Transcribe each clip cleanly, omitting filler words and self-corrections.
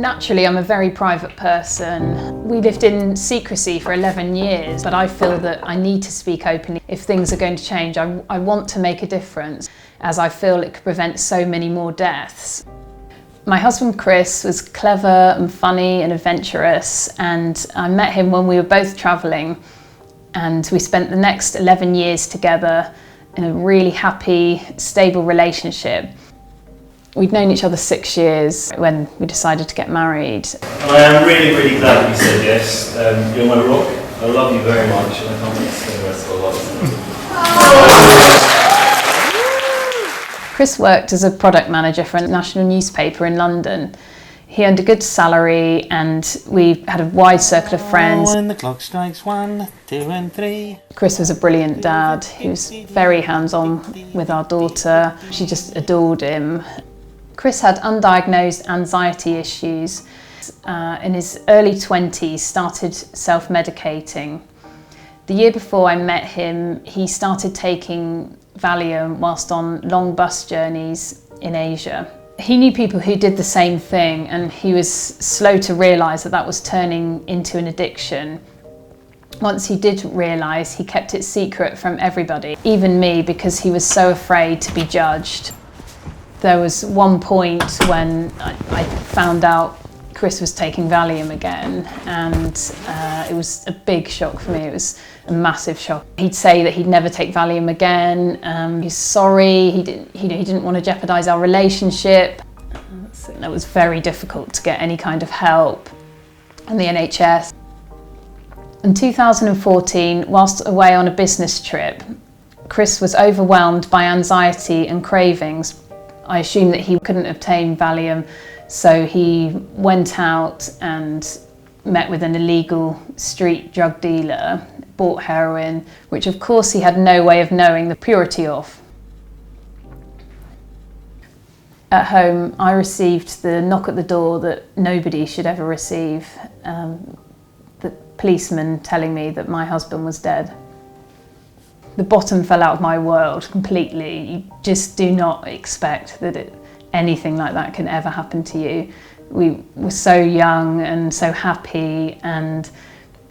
Naturally, I'm a very private person. We lived in secrecy for 11 years, but I feel that I need to speak openly. If things are going to change, I want to make a difference, as I feel it could prevent so many more deaths. My husband Chris was clever and funny and adventurous, and I met him when we were both travelling, and we spent the next 11 years together in a really happy, stable relationship. We'd known each other 6 years when we decided to get married. I am really, really glad you said yes. You're my rock. I love you very much, and I can't wait to spend the rest of our lives. Chris worked as a product manager for a national newspaper in London. He earned a good salary, and we had a wide circle of friends. When the clock strikes 1, 2 and 3. Chris was a brilliant dad. He was very hands-on with our daughter. She just adored him. Chris had undiagnosed anxiety issues. In his early 20s, started self-medicating. The year before I met him, he started taking Valium whilst on long bus journeys in Asia. He knew people who did the same thing, and he was slow to realise that that was turning into an addiction. Once he did realise, he kept it secret from everybody, even me, because he was so afraid to be judged. There was one point when I found out Chris was taking Valium again, and it was a big shock for me. It was a massive shock. He'd say that he'd never take Valium again. He's sorry. He didn't want to jeopardise our relationship. It was very difficult to get any kind of help in the NHS. In 2014, whilst away on a business trip, Chris was overwhelmed by anxiety and cravings. I assumed that he couldn't obtain Valium, so he went out and met with an illegal street drug dealer, bought heroin, which of course he had no way of knowing the purity of. At home, I received the knock at the door that nobody should ever receive, the policeman telling me that my husband was dead. The bottom fell out of my world completely. You just do not expect that anything like that can ever happen to you. We were so young and so happy, and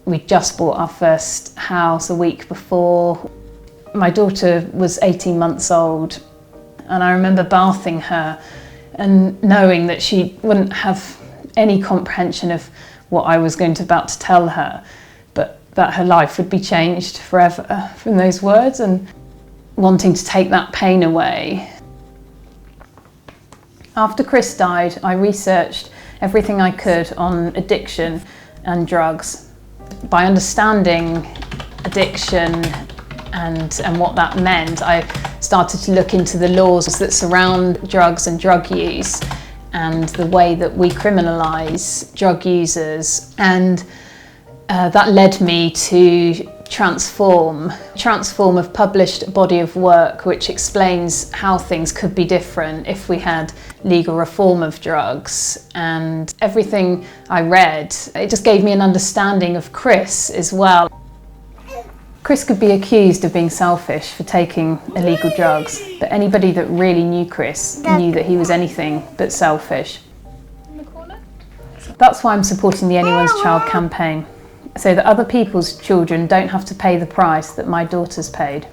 we just bought our first house a week before. My daughter was 18 months old, and I remember bathing her and knowing that she wouldn't have any comprehension of what I was about to tell her, but that her life would be changed forever from those words, and wanting to take that pain away. After Chris died, I researched everything I could on addiction and drugs. By understanding addiction and what that meant, I started to look into the laws that surround drugs and drug use, and the way that we criminalise drug users. And that led me to Transform. Transform, a published body of work which explains how things could be different if we had legal reform of drugs. And everything I read, it just gave me an understanding of Chris as well. Chris could be accused of being selfish for taking illegal drugs, but anybody that really knew Chris knew that he was anything but selfish. That's why I'm supporting the Anyone's Child campaign, so that other people's children don't have to pay the price that my daughter's paid.